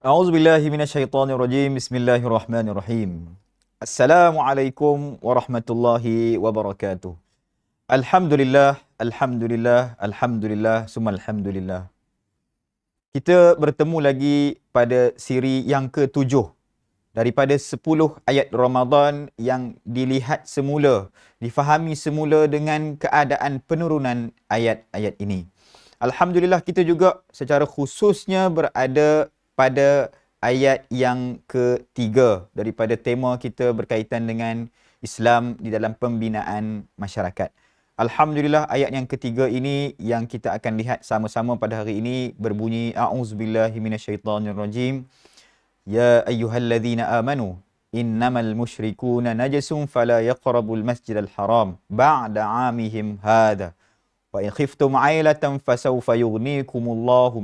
A'udzubillahi minasyaitonirrajim. Bismillahirrahmanirrahim. Assalamualaikum warahmatullahi wabarakatuh. Alhamdulillah, alhamdulillah, alhamdulillah, summa alhamdulillah. Kita bertemu lagi pada siri yang ke-7 daripada 10 ayat Ramadan yang dilihat semula, difahami semula dengan keadaan penurunan ayat-ayat ini. Alhamdulillah, kita juga secara khususnya berada pada ayat yang ketiga daripada tema kita berkaitan dengan Islam di dalam pembinaan masyarakat. Alhamdulillah, ayat yang ketiga ini yang kita akan lihat sama-sama pada hari ini berbunyi A'udzubillahi minasyaitonirrajim. Ya ayyuhalladzina amanu innamal musyrikuuna najasun fala yaqrabul masjidal haram ba'da 'amihim hadha. Wa in khiftum 'ailatan fasawfa yughnikumullahu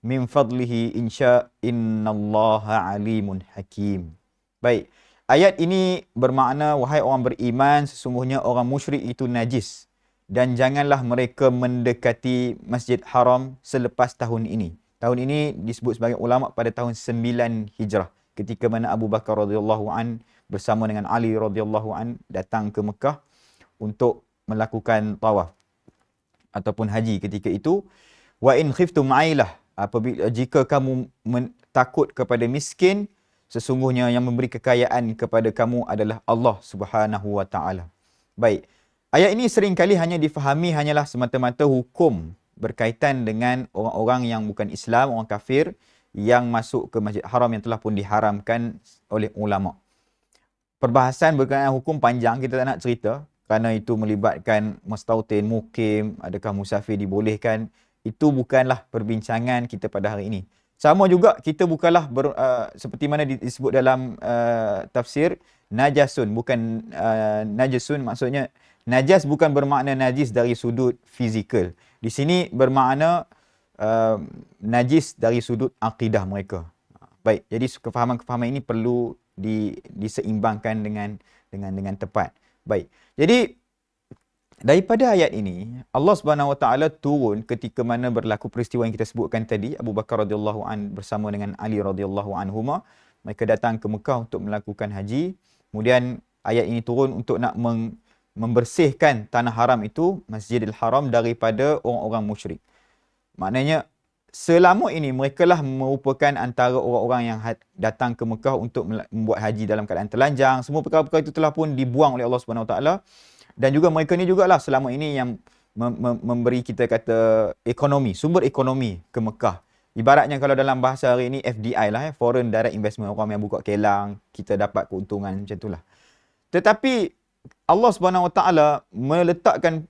min fadlihi insya innallaha alimun hakim. Baik. Ayat ini bermakna, wahai orang beriman, sesungguhnya orang musyrik itu najis dan janganlah mereka mendekati Masjid Haram selepas tahun ini. Tahun ini disebut sebagai ulama pada tahun 9 Hijrah, ketika mana Abu Bakar radhiyallahu an bersama dengan Ali radhiyallahu an datang ke Mekah untuk melakukan tawaf ataupun haji ketika itu. Wa in khiftum ailah, apabila jika kamu takut kepada miskin, sesungguhnya yang memberi kekayaan kepada kamu adalah Allah Subhanahu wa taala. Baik. Ayat ini seringkali hanya difahami hanyalah semata-mata hukum berkaitan dengan orang-orang yang bukan Islam, orang kafir yang masuk ke Masjid Haram yang telah pun diharamkan oleh ulama. Perbahasan berkaitan hukum panjang, kita tak nak cerita kerana itu melibatkan mustautin, mukim, adakah musafir dibolehkan. Itu bukanlah perbincangan kita pada hari ini. Sama juga kita bukanlah seperti mana disebut dalam tafsir najasun, bukan najasun, maksudnya najas bukan bermakna najis dari sudut fizikal. Di sini bermakna najis dari sudut akidah mereka. Baik, jadi kefahaman-kefahaman ini perlu diseimbangkan dengan tepat. Baik. Jadi daripada ayat ini, Allah Subhanahu Wa Taala turun ketika mana berlaku peristiwa yang kita sebutkan tadi, Abu Bakar radhiyallahu an bersama dengan Ali radhiyallahu anhuma, mereka datang ke Mekah untuk melakukan haji. Kemudian ayat ini turun untuk nak membersihkan tanah haram itu, Masjidil Haram, daripada orang-orang musyrik. Maknanya selama ini mereka lah merupakan antara orang-orang yang datang ke Mekah untuk membuat haji dalam keadaan telanjang. Semua perkara-perkara itu telah pun dibuang oleh Allah Subhanahu Wa Taala. Dan juga mereka ni jugalah selama ini yang memberi kita kata ekonomi, sumber ekonomi ke Mekah. Ibaratnya kalau dalam bahasa hari ini FDI lah, Foreign Direct Investment. Orang yang buka kelang, kita dapat keuntungan macam itulah. Tetapi Allah Subhanahu Wa Taala meletakkan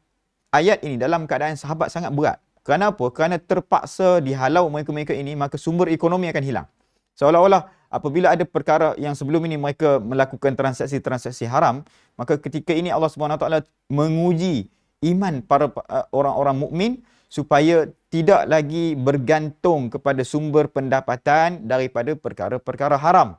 ayat ini dalam keadaan sahabat sangat berat. Kenapa? Kerana terpaksa dihalau mereka-mereka ini, maka sumber ekonomi akan hilang. Seolah-olah apabila ada perkara yang sebelum ini mereka melakukan transaksi-transaksi haram, maka ketika ini Allah Subhanahu Wa Taala menguji iman para orang-orang mukmin supaya tidak lagi bergantung kepada sumber pendapatan daripada perkara-perkara haram.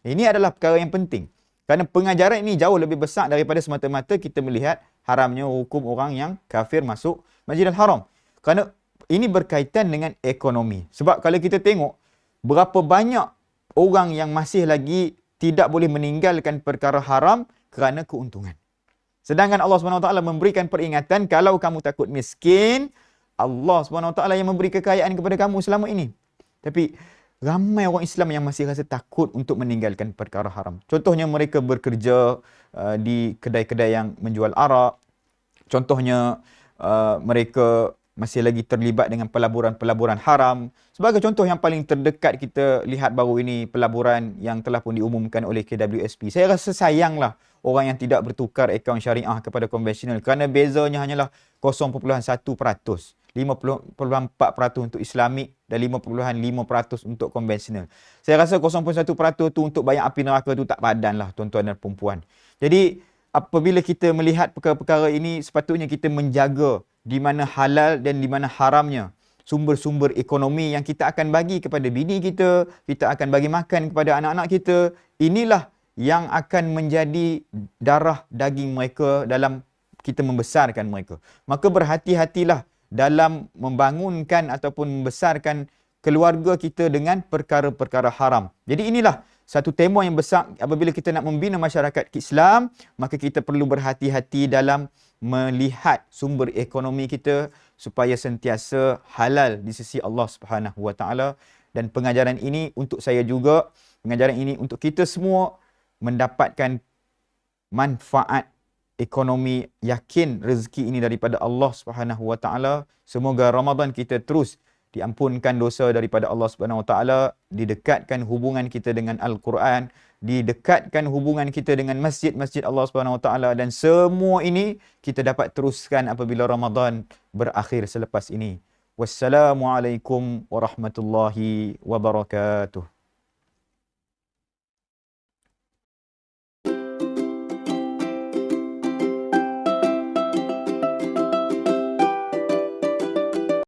Ini adalah perkara yang penting. Kerana pengajaran ini jauh lebih besar daripada semata-mata kita melihat haramnya hukum orang yang kafir masuk Masjidil Haram. Kerana ini berkaitan dengan ekonomi. Sebab kalau kita tengok berapa banyak orang yang masih lagi tidak boleh meninggalkan perkara haram kerana keuntungan. Sedangkan Allah SWT memberikan peringatan, kalau kamu takut miskin, Allah SWT yang memberi kekayaan kepada kamu selama ini. Tapi ramai orang Islam yang masih rasa takut untuk meninggalkan perkara haram. Contohnya mereka bekerja di kedai-kedai yang menjual arak. Contohnya mereka masih lagi terlibat dengan pelaburan-pelaburan haram. Sebagai contoh yang paling terdekat kita lihat baru ini, pelaburan yang telah pun diumumkan oleh KWSP. Saya rasa sayanglah orang yang tidak bertukar akaun syariah kepada konvensional kerana bezanya hanyalah 0.1%. 50.4% untuk Islamik dan 5.5% untuk konvensional. Saya rasa 0.1% tu untuk bayar api neraka tu tak padan lah tuan-tuan dan perempuan. Jadi apabila kita melihat perkara-perkara ini, sepatutnya kita menjaga di mana halal dan di mana haramnya sumber-sumber ekonomi yang kita akan bagi kepada bini kita, kita akan bagi makan kepada anak-anak kita. Inilah yang akan menjadi darah daging mereka dalam kita membesarkan mereka. Maka berhati-hatilah dalam membangunkan ataupun membesarkan keluarga kita dengan perkara-perkara haram. Jadi inilah satu tema yang besar apabila kita nak membina masyarakat Islam, maka kita perlu berhati-hati dalam melihat sumber ekonomi kita supaya sentiasa halal di sisi Allah Subhanahu Wa Taala. Dan pengajaran ini untuk saya juga, pengajaran ini untuk kita semua mendapatkan manfaat ekonomi, yakin rezeki ini daripada Allah Subhanahu Wa Taala. Semoga Ramadan kita terus diampunkan dosa daripada Allah Subhanahu Wa Taala, didekatkan hubungan kita dengan Al-Quran, didekatkan hubungan kita dengan masjid-masjid Allah Subhanahu Wa Taala, dan semua ini kita dapat teruskan apabila Ramadan berakhir selepas ini. Wassalamualaikum warahmatullahi wabarakatuh.